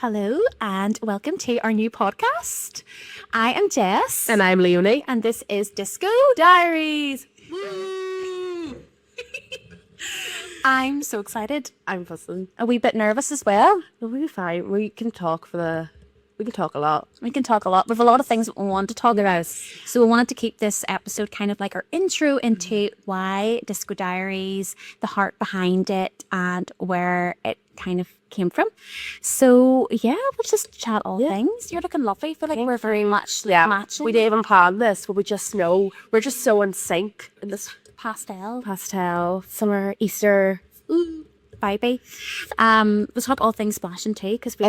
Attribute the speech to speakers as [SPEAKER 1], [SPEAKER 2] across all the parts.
[SPEAKER 1] Hello and welcome to our new podcast. I am Jess.
[SPEAKER 2] And I'm Leonie.
[SPEAKER 1] And this is Disco
[SPEAKER 2] Diaries.
[SPEAKER 1] Woo! I'm so excited.
[SPEAKER 2] I'm fussing.
[SPEAKER 1] A wee bit nervous as well.
[SPEAKER 2] We'll be fine. We can talk a lot.
[SPEAKER 1] We can talk a lot. We have a lot of things that we want to talk about. So we wanted to keep this episode kind of like our intro into why Disco Diaries, the heart behind it, and where it kind of came from. So yeah, we'll just chat all things. You're looking lovely. I feel like we're very much matching.
[SPEAKER 2] We didn't even plan this, but we just know we're just so in sync in this
[SPEAKER 1] pastel,
[SPEAKER 2] summer, Easter.
[SPEAKER 1] vibey. We'll talk all things fashion too, because we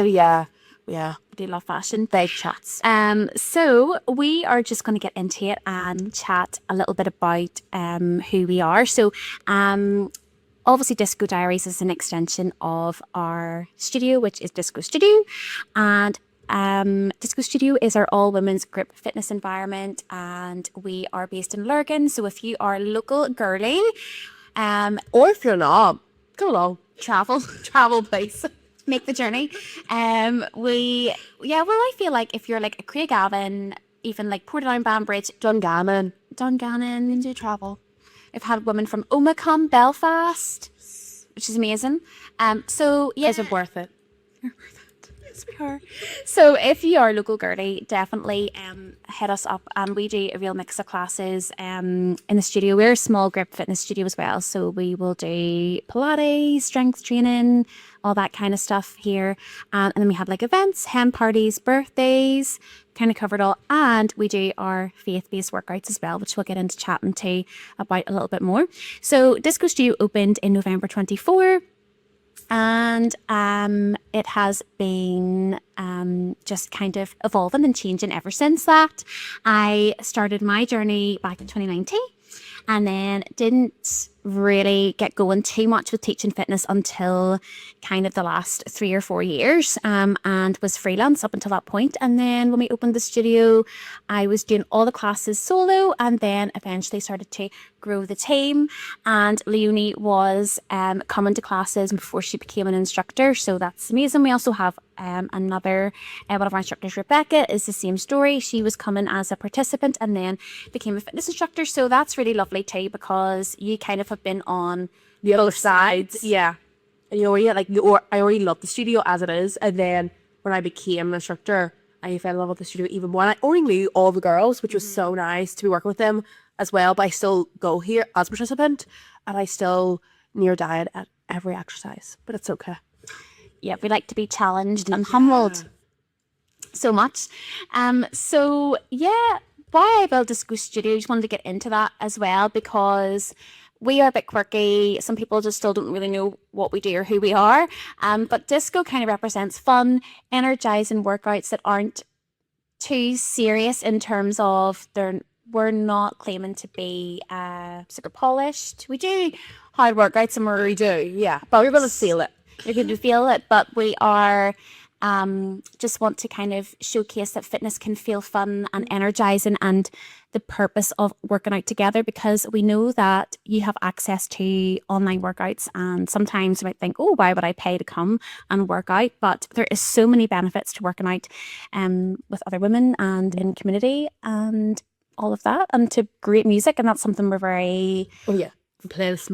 [SPEAKER 1] do love fashion.
[SPEAKER 2] Big chats.
[SPEAKER 1] So we are just going to get into it and chat a little bit about who we are. So obviously Disco Diaries is an extension of our studio, which is Disco Studio, and Disco Studio is our all-women's group fitness environment, and we are based in Lurgan. So if you are local girly,
[SPEAKER 2] or if you're not, come along, travel place.
[SPEAKER 1] Make the journey. I feel like if you're like a Craigavon, even like Portadown, Banbridge, Dungannon, you do travel. I've had women from Omagh, Belfast, which is amazing.
[SPEAKER 2] Is it worth it?
[SPEAKER 1] Yes, we are. So if you are a local girly, definitely hit us up, and we do a real mix of classes in the studio. We're a small group fitness studio as well, so we will do Pilates, strength training, all that kind of stuff here, and then we have like events, hen parties, birthdays, kind of cover it all, and we do our faith-based workouts as well, which we'll get into chatting to about a little bit more. So Disco Studio opened in November 24. And it has been just kind of evolving and changing ever since that. I started my journey back in 2019 and then didn't really get going too much with teaching fitness until kind of the last 3 or 4 years, and was freelance up until that point. And then when we opened the studio, I was doing all the classes solo, and then eventually started to grow the team, and Leonie was coming to classes before she became an instructor, so that's amazing. We also have another one of our instructors, Rebecca, is the same story. She was coming as a participant and then became a fitness instructor, so that's really lovely too, because you kind of have been on
[SPEAKER 2] the other side. Yeah. And I already love the studio as it is, and then when I became an instructor, I fell in love with the studio even more. I only knew all the girls, which was so nice to be working with them as well, but I still go here as a participant, and I still near diet at every exercise, but it's okay.
[SPEAKER 1] Yeah, we like to be challenged and humbled so much. Why I built Disco Studio, I just wanted to get into that as well, because we are a bit quirky. Some people just still don't really know what we do or who we are. But disco kind of represents fun, energizing workouts that aren't too serious in terms of we're not claiming to be super polished. We do hard workouts and we do, yeah. But we're going to feel it. You're going to feel it, but we are just want to kind of showcase that fitness can feel fun and energizing, and the purpose of working out together, because we know that you have access to online workouts, and sometimes you might think, oh, why would I pay to come and work out? But there is so many benefits to working out with other women and in community and all of that, and to great music, and that's something we're very...
[SPEAKER 2] Oh yeah. Place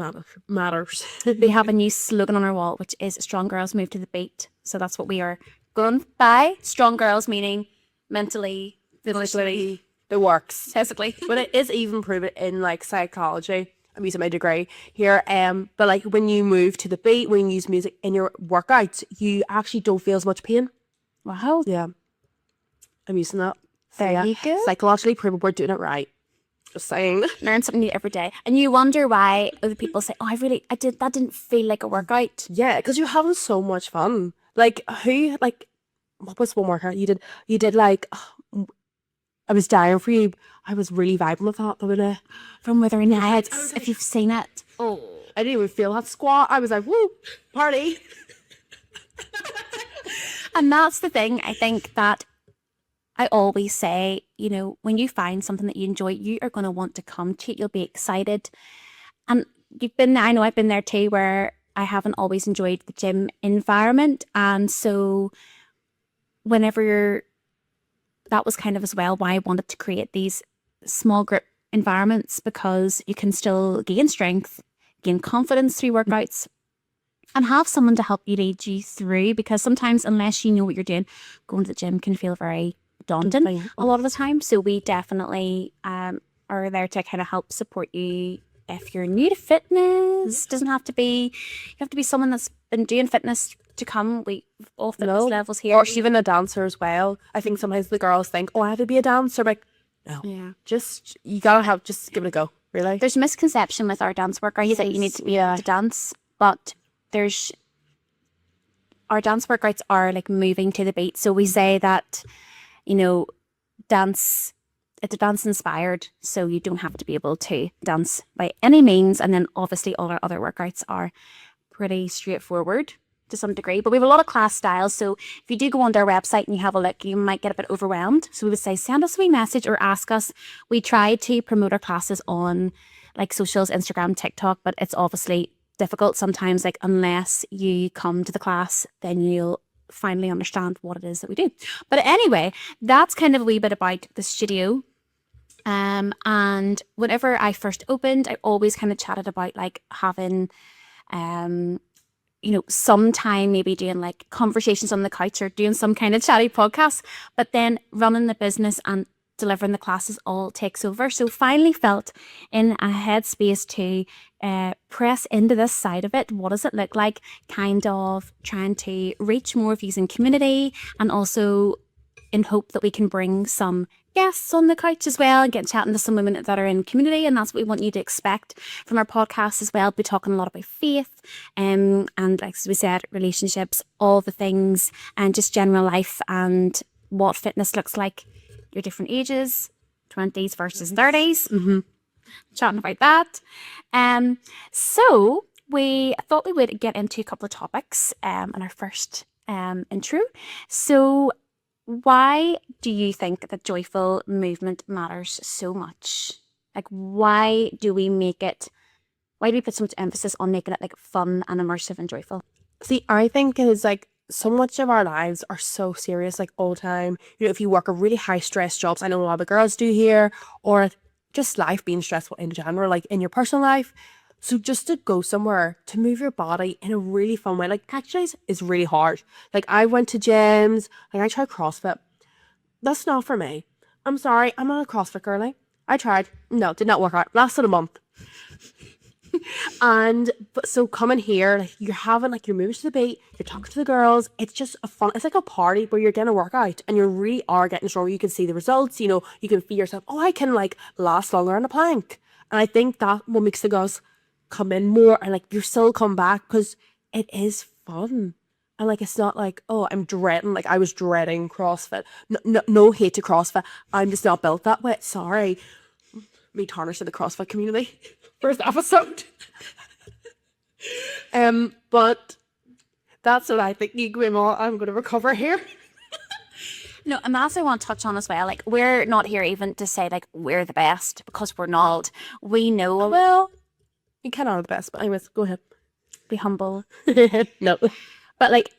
[SPEAKER 2] matters.
[SPEAKER 1] We have a new slogan on our wall, which is "Strong Girls Move to the Beat." So that's what we are going by. Strong girls meaning mentally, physically,
[SPEAKER 2] the works.
[SPEAKER 1] physically.
[SPEAKER 2] But it is even proven in like psychology. I'm using my degree here. But like when you move to the beat, when you use music in your workouts, you actually don't feel as much pain.
[SPEAKER 1] Wow.
[SPEAKER 2] Yeah. I'm using that.
[SPEAKER 1] There you go.
[SPEAKER 2] Psychologically proven we're doing it right. Just saying.
[SPEAKER 1] Learn something new every day. And you wonder why other people say, oh, that didn't feel like a workout.
[SPEAKER 2] Yeah, because you're having so much fun. What was one workout you did? You did I was dying for you. I was really vibing with that the other day.
[SPEAKER 1] From Wuthering Heights, if you've seen it.
[SPEAKER 2] Oh, I didn't even feel that squat. I was like, woo, party.
[SPEAKER 1] And that's the thing, I think, that I always say, when you find something that you enjoy, you are going to want to come to it. You'll be excited. And I know I've been there too, where I haven't always enjoyed the gym environment. And so whenever that was kind of as well why I wanted to create these small group environments, because you can still gain strength, gain confidence through workouts, and have someone to help you lead you through, because sometimes unless you know what you're doing, going to the gym can feel very daunting a lot of the time. So we definitely are there to kind of help support you if you're new to fitness. Doesn't have to be, you have to be someone that's been doing fitness to come. We all fitness levels here.
[SPEAKER 2] Or even a dancer as well. I think sometimes the girls think, oh, I have to be a dancer. Like, no.
[SPEAKER 1] Yeah.
[SPEAKER 2] Just, you gotta have, just give it a go, really.
[SPEAKER 1] There's a misconception with our dance workouts that you need to be able to dance, but our dance workouts are like moving to the beat. So we say that, you know, it's a dance inspired, so you don't have to be able to dance by any means. And then obviously all our other workouts are pretty straightforward to some degree, but we have a lot of class styles. So if you do go onto our website and you have a look, you might get a bit overwhelmed. So we would say send us a wee message or ask us. We try to promote our classes on like socials, Instagram, TikTok, but it's obviously difficult sometimes. Like unless you come to the class, then you'll finally understand what it is that we do. But anyway, that's kind of a wee bit about the studio. And whenever I first opened, I always kind of chatted about like having some time maybe doing like conversations on the couch or doing some kind of chatty podcast, but then running the business and delivering the classes all takes over. So finally felt in a headspace to press into this side of it. What does it look like? Kind of trying to reach more of you in community, and also in hope that we can bring some guests on the couch as well and get chatting to some women that are in community. And that's what we want you to expect from our podcast as well. We'll be talking a lot about faith and like as we said, relationships, all the things, and just general life and what fitness looks like, your different ages, 20s versus 30s. Chatting about that. So we thought we would get into a couple of topics in our first intro. So why do you think that joyful movement matters so much? Like, why do we put so much emphasis on making it like fun and immersive and joyful?
[SPEAKER 2] See, I think it is like so much of our lives are so serious, like all the time. You know, if you work a really high stress jobs, I know a lot of the girls do here, or just life being stressful in general, like in your personal life. So just to go somewhere to move your body in a really fun way, like exercise is really hard. Like I went to gyms, like I tried CrossFit. That's not for me. I'm sorry, I'm not a CrossFit girly. I tried. No, did not work out. Lasted a month. But so coming here, like you're moving to the beat, you're talking to the girls, it's just it's like a party where you're getting a workout and you really are getting stronger. You can see the results, you can feel yourself, oh, I can like last longer on a plank. And I think that what makes the girls come in more, and like you're still come back because it is fun. And like it's not like, oh, I'm dreading, like I was dreading CrossFit. No hate to CrossFit, I'm just not built that way. Sorry, me tarnishing the CrossFit community. First episode. But that's what I think. I'm going to recover here.
[SPEAKER 1] No, and that's what I want to touch on as well. Like, we're not here even to say like we're the best, because we're not. We know.
[SPEAKER 2] Well, you kind of are the best, but anyways, go ahead.
[SPEAKER 1] Be humble.
[SPEAKER 2] No.
[SPEAKER 1] But like,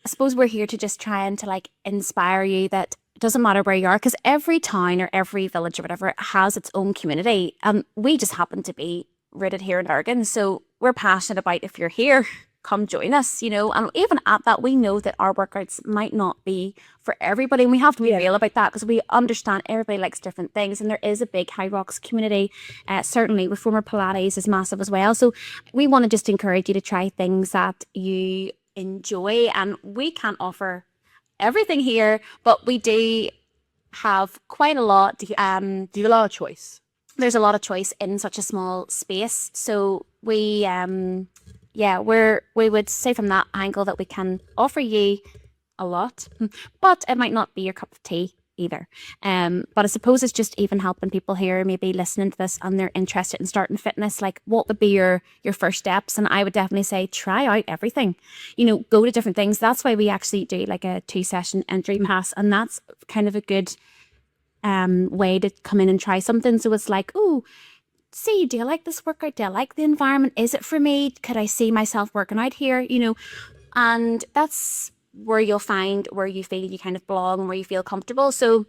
[SPEAKER 1] I suppose we're here to just try and to like inspire you that it doesn't matter where you are, because every town or every village or whatever has its own community. And we just happen to be rooted here in Lurgan. So we're passionate about, if you're here, come join us, And even at that, we know that our workouts might not be for everybody. And we have to be real about that, because we understand everybody likes different things. And there is a big High Rocks community. Certainly Reformer Pilates is massive as well. So we want to just encourage you to try things that you enjoy. And we can't offer everything here, but we do have quite a lot.
[SPEAKER 2] Do you have a lot of choice?
[SPEAKER 1] There's a lot of choice in such a small space. So we would say from that angle that we can offer you a lot, but it might not be your cup of tea either. But I suppose it's just even helping people here maybe listening to this and they're interested in starting fitness. Like, what would be your first steps? And I would definitely say try out everything. Go to different things. That's why we actually do like a 2-session entry pass, and that's kind of a good way to come in and try something. So it's like, oh, see, do I like this workout? Do I like the environment? Is it for me? Could I see myself working out here? And that's where you'll find where you feel you kind of belong and where you feel comfortable. So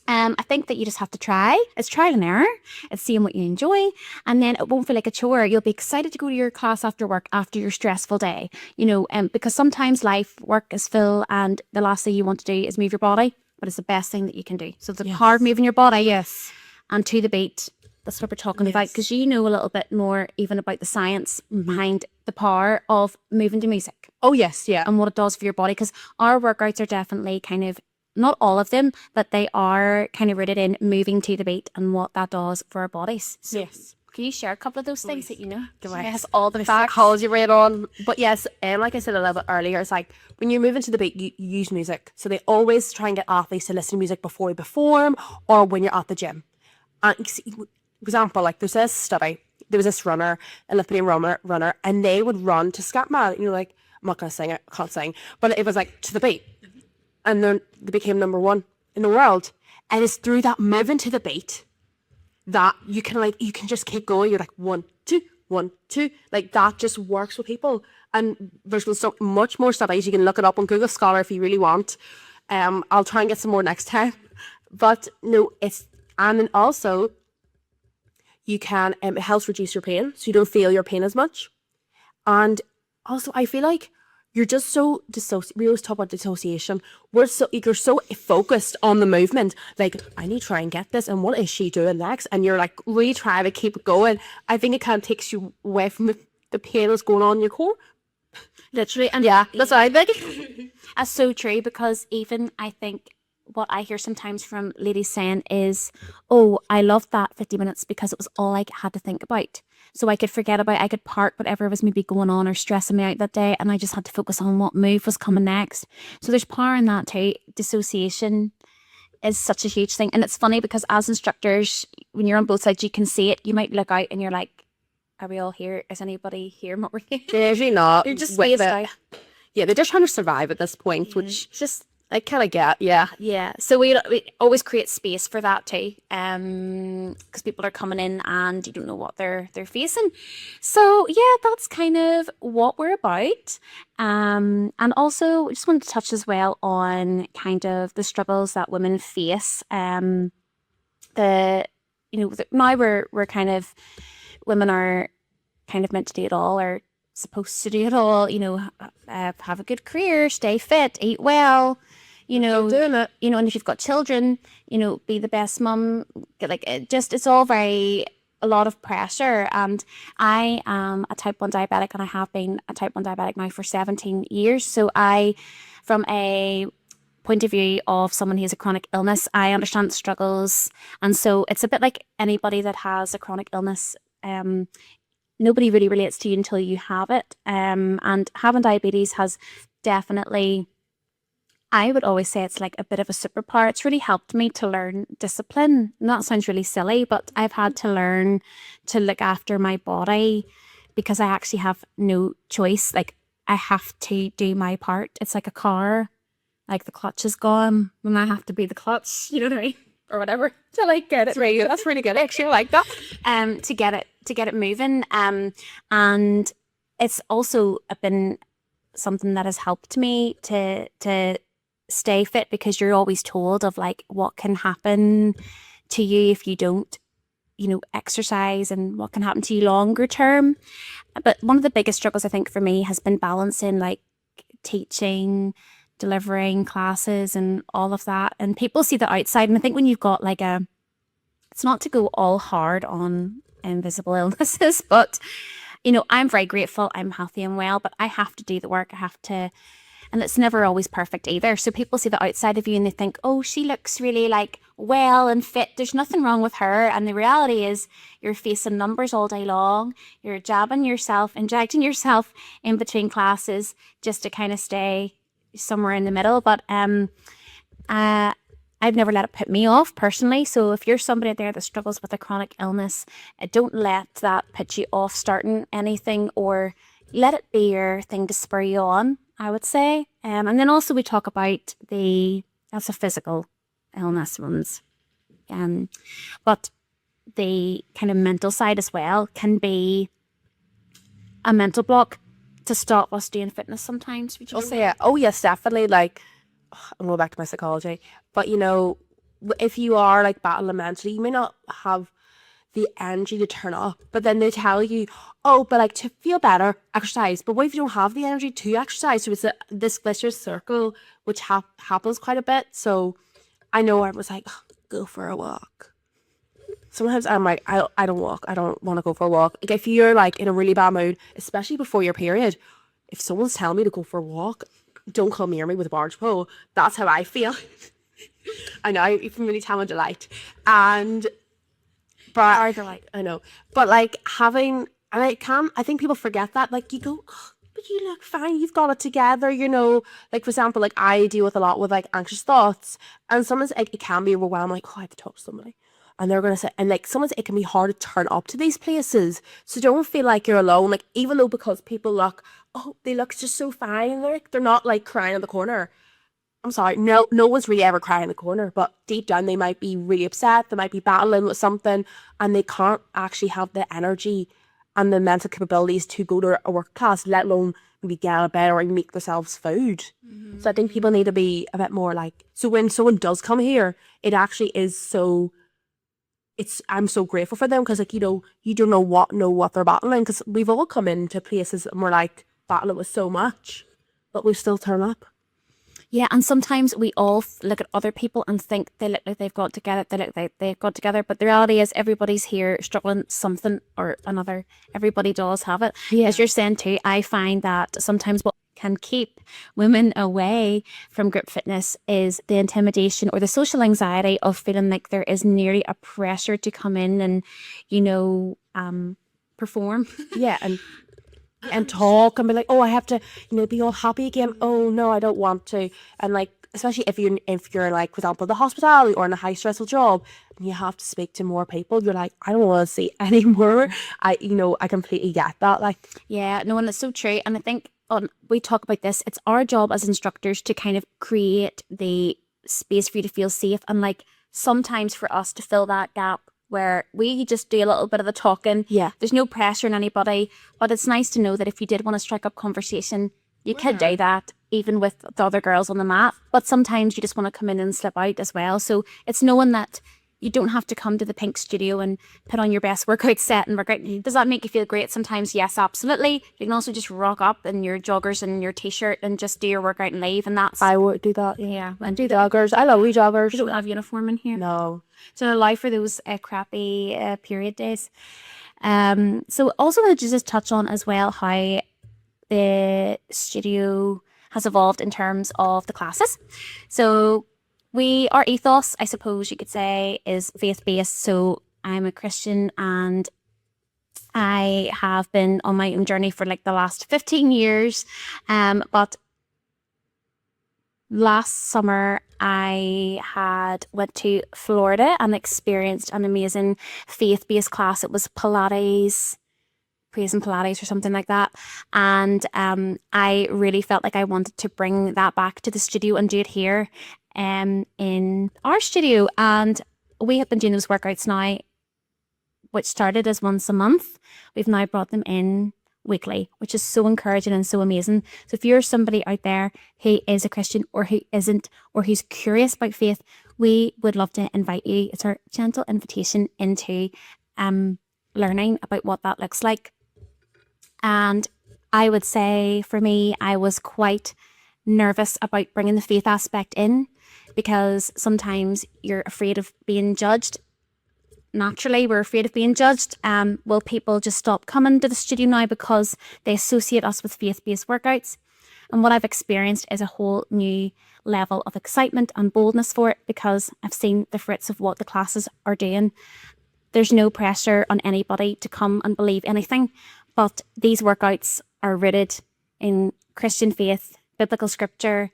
[SPEAKER 1] I think that you just have to try. It's trial and error. It's seeing what you enjoy, and then it won't feel like a chore. You'll be excited to go to your class after work after your stressful day. Because sometimes work is full, and the last thing you want to do is move your body, but it's the best thing that you can do. So the power of moving your body,
[SPEAKER 2] Yes.
[SPEAKER 1] and to the beat. That's what we're talking about, because you know a little bit more even about the science behind the power of moving to music
[SPEAKER 2] Oh, yes. Yeah.
[SPEAKER 1] and what it does for your body. Because our workouts are definitely kind of, not all of them, but they are kind of rooted in moving to the beat and what that does for our bodies. So
[SPEAKER 2] Yes.
[SPEAKER 1] can you share a couple of those things that you know?
[SPEAKER 2] Yes,
[SPEAKER 1] all the facts.
[SPEAKER 2] psychology right on. But yes, like I said a little bit earlier, it's like when you're moving to the beat, you use music. So they always try and get athletes to listen to music before they perform or when you're at the gym. And for example, like there's this study, there was this runner, a Lithuanian runner, and they would run to Scatman. You're like, I'm not gonna sing it, I can't sing, but it was like to the beat, and then they became number one in the world. And it's through that moving to the beat that you can just keep going. You're like 1, 2, 1, 2, like that just works with people. And there's so much more studies. You can look it up on Google Scholar if you really want. I'll try and get some more next time. But no, and then also you can it helps reduce your pain, so you don't feel your pain as much. And also I feel like you're just so we always talk about dissociation. You're so focused on the movement, like I need to try and get this, and what is she doing next, and you're like really trying to keep it going. I think it kind of takes you away from the pain that's going on in your core.
[SPEAKER 1] Literally. And
[SPEAKER 2] Yeah, that's what I think.
[SPEAKER 1] that's so true, because even I think what I hear sometimes from ladies saying is, oh, I loved that 50 minutes because it was all I had to think about. So I could park whatever was maybe going on or stressing me out that day, and I just had to focus on what move was coming next. So there's power in that too. Dissociation is such a huge thing. And it's funny because as instructors, when you're on both sides, you can see it. You might look out and you're like, are we all here? Is anybody here? What we're here?
[SPEAKER 2] They're usually not.
[SPEAKER 1] You're just
[SPEAKER 2] with
[SPEAKER 1] spaced
[SPEAKER 2] it.
[SPEAKER 1] out.
[SPEAKER 2] Yeah, they're just trying to survive at this point, which
[SPEAKER 1] Just
[SPEAKER 2] I kind of get. Yeah.
[SPEAKER 1] Yeah, so we always create space for that too, because people are coming in and you don't know what they're facing. So yeah, that's kind of what we're about. And also just wanted to touch as well on kind of the struggles that women face. Now we're kind of, women are kind of meant to do it all, or supposed to do it all. Have a good career, stay fit, eat well.
[SPEAKER 2] Doing it.
[SPEAKER 1] And if you've got children, be the best mum. It's all a lot of pressure. And I am a type 1 diabetic, and I have been a type 1 diabetic now for 17 years. So from a point of view of someone who has a chronic illness, I understand the struggles. And so it's a bit like anybody that has a chronic illness. Nobody really relates to you until you have it. And having diabetes has definitely, I would always say it's like a bit of a superpower. It's really helped me to learn discipline. And that sounds really silly, but I've had to learn to look after my body because I actually have no choice. Like, I have to do my part. It's like a car. Like, the clutch is gone, and I have to be the clutch, you know what I mean? Or whatever. To like get it.
[SPEAKER 2] That's really good. Actually, I like that.
[SPEAKER 1] To get it moving. And it's also been something that has helped me to stay fit, because you're always told of like what can happen to you if you don't exercise, and what can happen to you longer term. But one of the biggest struggles I think for me has been balancing like teaching, delivering classes and all of that. And people see the outside, and I think when you've got like it's not to go all hard on invisible illnesses, but I'm very grateful, I'm healthy and well, but I have to do the work. I have to. And it's never always perfect either. So people see the outside of you and they think, oh, she looks really like well and fit. There's nothing wrong with her. And the reality is you're facing numbers all day long. You're jabbing yourself, injecting yourself in between classes just to kind of stay somewhere in the middle. But I've never let it put me off personally. So if you're somebody out there that struggles with a chronic illness, don't let that put you off starting anything, or let it be your thing to spur you on, I would say. And then also we talk about that's a physical illness ones. But the kind of mental side as well can be a mental block. to stop us doing fitness sometimes. Would you
[SPEAKER 2] Also, yeah. Oh, yes, definitely. Like, I'm going back to my psychology. But, you know, if you are like battling mentally, you may not have the energy to turn up. But then they tell you, oh, but like to feel better, exercise. But what if you don't have the energy to exercise? So it's this vicious circle, which happens quite a bit. So I know I was like, "Oh, go for a walk." Sometimes I'm like, I don't walk. I don't want to go for a walk. Like if you're like in a really bad mood, especially before your period, if someone's telling me to go for a walk, don't come near me with a barge pole. That's how I feel. I know, you can really tell my delight. And but
[SPEAKER 1] Our delight.
[SPEAKER 2] I know. But like having and I think people forget that. Like you go, "Oh, but you look fine, you've got it together, you know." Like for example, like I deal with a lot with like anxious thoughts. And sometimes like, it can be overwhelming, like, oh, I have to talk to somebody. And they're gonna say and like sometimes it can be hard to turn up to these places. So don't feel like you're alone. Like even though because people look, oh, they look just so fine, they're not like crying in the corner. I'm sorry, no one's really ever crying in the corner, but deep down they might be really upset, they might be battling with something, and they can't actually have the energy and the mental capabilities to go to a work class, let alone maybe get out of bed or make themselves food. So I think people need to be a bit more like, so when someone does come here, it actually is so, I'm so grateful for them because like, you know, you don't know what they're battling because we've all come into places and we're like battling with so much, but we still turn up.
[SPEAKER 1] Yeah, and sometimes we all look at other people and think they look like they've got together, they look like they've got together, but the reality is everybody's here struggling something or another. Everybody does have it.
[SPEAKER 2] Yeah.
[SPEAKER 1] As you're saying too, I find that sometimes what can keep women away from group fitness is the intimidation or the social anxiety of feeling like there is nearly a pressure to come in and, you know, perform.
[SPEAKER 2] Yeah, and talk and be like, oh, I have to, you know, be all happy again. Oh no, I don't want to. And like, especially if you're like, for example, the hospitality or in a high stressful job, and you have to speak to more people. You're like, I don't want to see any more. I completely get that. Like,
[SPEAKER 1] Yeah, no, and it's so true. And I think we talk about this, it's our job as instructors to kind of create the space for you to feel safe. And like sometimes for us to fill that gap where we just do a little bit of the talking.
[SPEAKER 2] Yeah.
[SPEAKER 1] There's no pressure on anybody. But it's nice to know that if you did want to strike up conversation, you could do that even with the other girls on the mat. But sometimes you just want to come in and slip out as well. So it's knowing that you don't have to come to the pink studio and put on your best workout set and work out. Does that make you feel great? Sometimes, yes, absolutely. You can also just rock up in your joggers and your t-shirt and just do your workout and leave. And that's
[SPEAKER 2] I would do that.
[SPEAKER 1] yeah, and do that.
[SPEAKER 2] Joggers. I love wee joggers.
[SPEAKER 1] We don't have uniform in here,
[SPEAKER 2] No.
[SPEAKER 1] so allow for those crappy period days. So also wanted to just touch on as well how the studio has evolved in terms of the classes. So our ethos, I suppose you could say, is faith-based. So I'm a Christian and I have been on my own journey for like the last 15 years. But last summer I had went to Florida and experienced an amazing faith-based class. It was Pilates, praise and Pilates or something like that. And I really felt like I wanted to bring that back to the studio and do it here in our studio. And we have been doing those workouts now, which started as once a month. We've now brought them in weekly, which is so encouraging and so amazing. So if you're somebody out there who is a Christian or who isn't, or who's curious about faith, we would love to invite you. It's our gentle invitation into learning about what that looks like. And I would say for me, I was quite nervous about bringing the faith aspect in because sometimes you're afraid of being judged. Naturally, we're afraid of being judged. Will people just stop coming to the studio now because they associate us with faith-based workouts? And what I've experienced is a whole new level of excitement and boldness for it because I've seen the fruits of what the classes are doing. There's no pressure on anybody to come and believe anything, but these workouts are rooted in Christian faith, biblical scripture,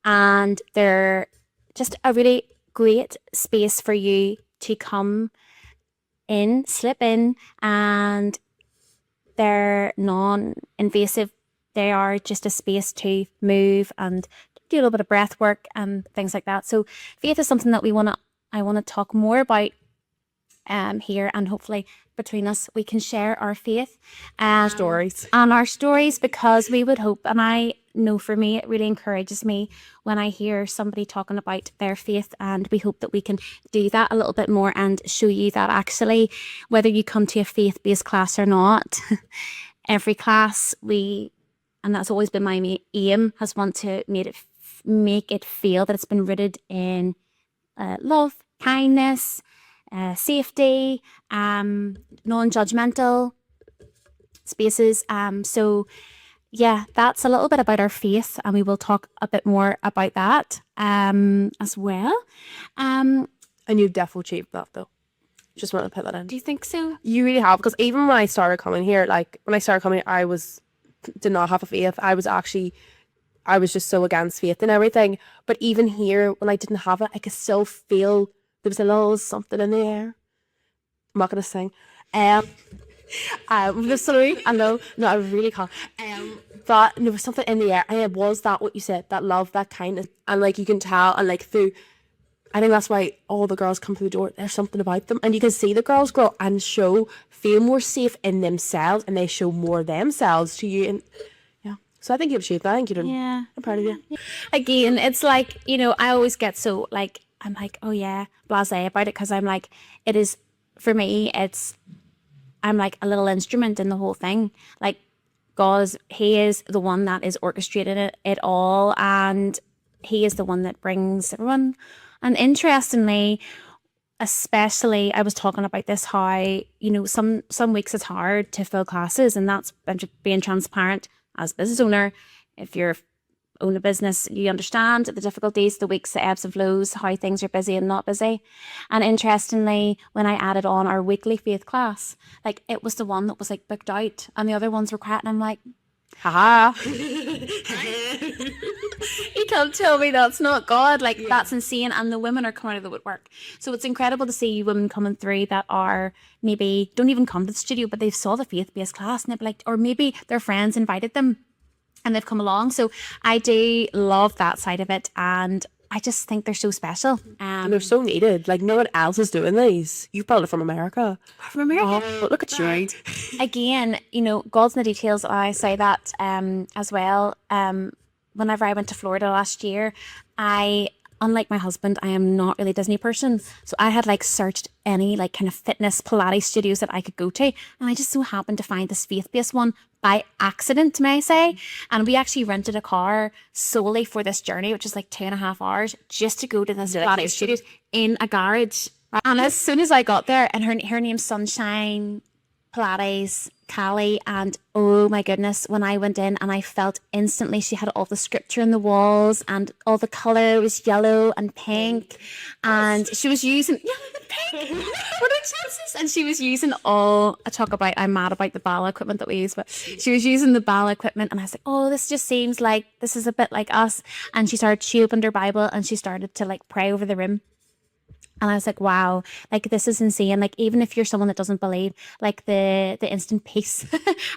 [SPEAKER 1] and they're just a really great space for you to come in, slip in, and they're non-invasive. They are just a space to move and do a little bit of breath work and things like that. So faith is something that I want to talk more about here, and hopefully between us we can share our faith
[SPEAKER 2] Stories.
[SPEAKER 1] and our stories, because we would hope, and I know for me it really encourages me when I hear somebody talking about their faith, and we hope that we can do that a little bit more and show you that actually, whether you come to a faith-based class or not, every class and that's always been my aim, has want to make it feel that it's been rooted in love, kindness, safety, non-judgmental spaces. So yeah, that's a little bit about our faith, and we will talk a bit more about that as well.
[SPEAKER 2] And you've definitely achieved that, though. Just want to put that in.
[SPEAKER 1] Do you think so?
[SPEAKER 2] You really have, because even when I started coming here, like when I started coming, did not have a faith. I was just so against faith and everything. But even here, when I didn't have it, I could still feel there was a little something in the air. I'm not gonna sing. Sorry, I know, no, I really can't. But there was something in the air, and it was that what you said, that love, that kindness, and like you can tell, and like through. I think that's why all the girls come through the door. There's something about them, and you can see the girls grow and feel more safe in themselves, and they show more themselves to you. And yeah, so I think you've achieved that. I think you're doing.
[SPEAKER 1] Yeah,
[SPEAKER 2] I'm proud of you.
[SPEAKER 1] Again, it's like, I always get so like, I'm like, oh yeah, blasé about it, because I'm like, it is for me. I'm like a little instrument in the whole thing. Like He is the one that is orchestrating it all, and He is the one that brings everyone. And interestingly, especially, I was talking about this, how, some weeks it's hard to fill classes, and that's being transparent as a business owner. If you're own a business, you understand the difficulties, the weeks, the ebbs and flows, how things are busy and not busy. And interestingly, when I added on our weekly faith class, like it was the one that was like booked out, and the other ones were quiet, and I'm like, haha. You can't tell me that's not God. Like, that's insane. And the women are coming out of the woodwork. So it's incredible to see women coming through that are maybe don't even come to the studio, but they saw the faith-based class, and they'd be like, or maybe their friends invited them and they've come along. So I do love that side of it, and I just think they're so special.
[SPEAKER 2] And they're so needed. Like, no one else is doing these. You brought it from America.
[SPEAKER 1] From America?
[SPEAKER 2] Oh, look at you.
[SPEAKER 1] Again, God's in the details. I say that as well. Whenever I went to Florida last year, unlike my husband, I am not really a Disney person. So I had searched any kind of fitness Pilates studios that I could go to. And I just so happened to find this faith-based one by accident, may I say. And we actually rented a car solely for this journey, which is 2.5 hours, just to go to this Pilates studio in a garage. And as soon as I got there, and her name's Sunshine Pilates, Callie, and oh my goodness, when I went in and I felt instantly, she had all the scripture in the walls, and all the colour was yellow and pink, and she was using yellow and pink. What are chances? And she was using I'm mad about the ballet equipment that we use, but she was using the ballet equipment, and I was like, oh, this just seems like this is a bit like us. And she opened her Bible and she started to pray over the room. And I was like, wow, this is insane. Even if you're someone that doesn't believe, the instant peace,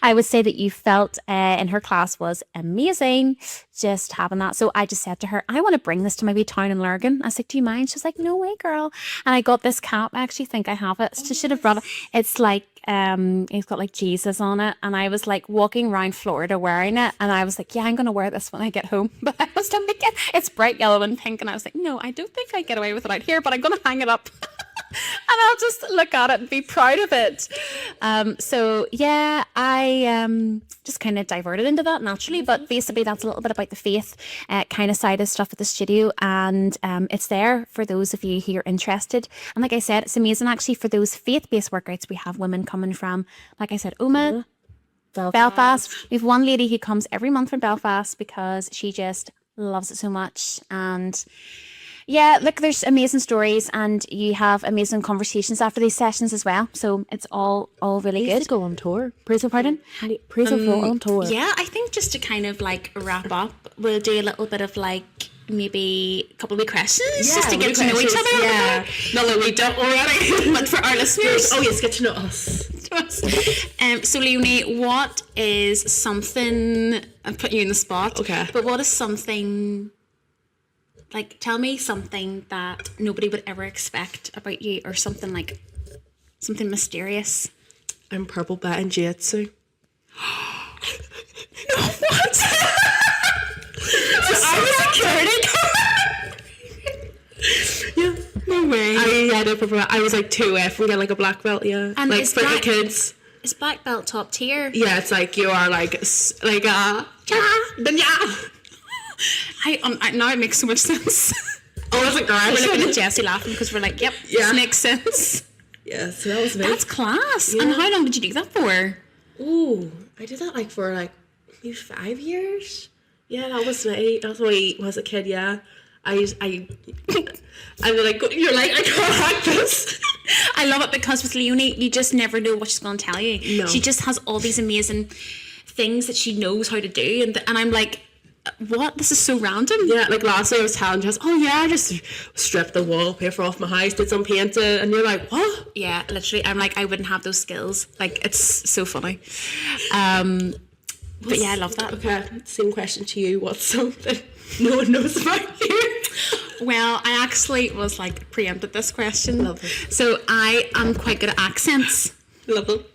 [SPEAKER 1] I would say that you felt in her class was amazing, just having that. So I just said to her, I want to bring this to my wee town in Lurgan. I was like, do you mind? She's like, no way, girl. And I got this cap. I actually think I have it. She should have brought it. It's it's got Jesus on it. And I was walking around Florida wearing it. And I was like, yeah, I'm going to wear this when I get home. But I was like, it's bright yellow and pink. And I was like, no, I don't think I get away with it out here, but I'm going to hang it up. And I'll just look at it and be proud of it. So yeah, I just kind of diverted into that naturally, but basically that's a little bit about the faith kind of side of stuff at the studio, and it's there for those of you who are interested. And like I said, it's amazing actually for those faith-based workouts. We have women coming from, like I said, Omagh, Belfast. We have one lady who comes every month from Belfast because she just loves it so much. And yeah, look, there's amazing stories, and you have amazing conversations after these sessions as well. So it's all really good.
[SPEAKER 2] To go on tour.
[SPEAKER 1] Praise and pardon?
[SPEAKER 2] Praise and on tour.
[SPEAKER 1] Yeah, I think just to kind of wrap up, we'll do a little bit of maybe a couple of questions just to get to know each other.
[SPEAKER 2] Yeah.
[SPEAKER 1] Not that we don't already, but for our listeners.
[SPEAKER 2] Oh yes, get to know us.
[SPEAKER 1] So Leonie, what is something, I'm putting you in the spot.
[SPEAKER 2] Okay.
[SPEAKER 1] But what is something, tell me something that nobody would ever expect about you, or something Something mysterious.
[SPEAKER 2] I'm purple bat and jitsu.
[SPEAKER 1] No, what? So I was security.
[SPEAKER 2] Yeah.
[SPEAKER 1] No way.
[SPEAKER 2] I had a purple bat. I was like 2F. We got like a black belt, yeah.
[SPEAKER 1] And
[SPEAKER 2] like
[SPEAKER 1] is
[SPEAKER 2] for the
[SPEAKER 1] black-
[SPEAKER 2] kids.
[SPEAKER 1] Is black belt top tier?
[SPEAKER 2] Yeah, it's like you are like then yeah.
[SPEAKER 1] I now it makes so much sense.
[SPEAKER 2] Oh, it's like
[SPEAKER 1] We're looking at Jessie laughing because we're like, yep,
[SPEAKER 2] Yeah.
[SPEAKER 1] this makes sense.
[SPEAKER 2] Yeah, so that was me.
[SPEAKER 1] That's class.
[SPEAKER 2] Yeah.
[SPEAKER 1] And how long did you do that for?
[SPEAKER 2] Ooh, I did that like for like maybe 5 years. Yeah, that was me. That's when I was a kid. Yeah, I'm like, you're like, I can't hack this.
[SPEAKER 1] I love it because with Leonie, you just never know what she's going to tell you.
[SPEAKER 2] No.
[SPEAKER 1] She just has all these amazing things that she knows how to do, and I'm like, what? This is so random.
[SPEAKER 2] Yeah, like last night I was telling Jess, oh yeah, I just stripped the wallpaper off my house, did some painting, and you're like, what?
[SPEAKER 1] Yeah, literally, I'm like, I wouldn't have those skills. Like, it's so funny. But yeah, I love that.
[SPEAKER 2] Okay, same question to you. What's something no one knows about you?
[SPEAKER 1] Well, I actually was like preempted this question.
[SPEAKER 2] Love it.
[SPEAKER 1] So I am quite good at accents.
[SPEAKER 2] Love it.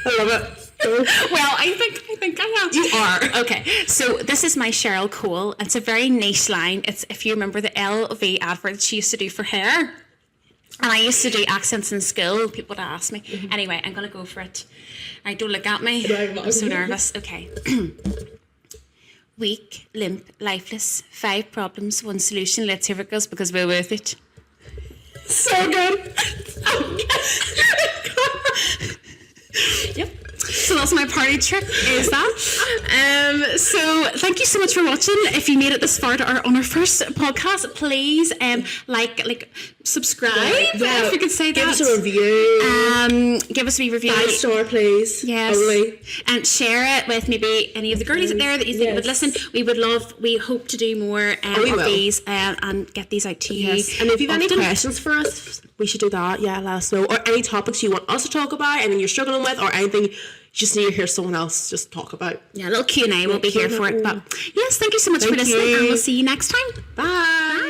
[SPEAKER 2] I love it.
[SPEAKER 1] Well, I think I am.
[SPEAKER 2] You are.
[SPEAKER 1] Okay, so this is my Cheryl Cole. It's a very niche line. It's if you remember the LV advert that she used to do for hair. And I used to do accents in school. People would ask me. Anyway, I'm going to go for it. Right, don't look at me. I'm so nervous. Okay. Weak, limp, lifeless, 5 problems, 1 solution. Let's hear it goes because we're worth it.
[SPEAKER 2] So good.
[SPEAKER 1] Yep. So that's my party trick, is that. So thank you so much for watching. If you made it this far on our first podcast, please like subscribe.
[SPEAKER 2] Yeah,
[SPEAKER 1] if you could say
[SPEAKER 2] give
[SPEAKER 1] that.
[SPEAKER 2] us a review.
[SPEAKER 1] Give us a wee review.
[SPEAKER 2] 5-star, please.
[SPEAKER 1] Yes.
[SPEAKER 2] Only.
[SPEAKER 1] And share it with maybe any of the girlies out there that you think would listen. We hope to do more of these and get these out to you.
[SPEAKER 2] Yes. And if you have any
[SPEAKER 1] often.
[SPEAKER 2] questions for us, we should do that. Yeah, let us know. Or any topics you want us to talk about, anything you're struggling with, or anything you just need to hear someone else just talk about.
[SPEAKER 1] Yeah, a little Q&A. We'll be here for it. But yes, thank you so much for listening, and we'll see you next time.
[SPEAKER 2] Bye.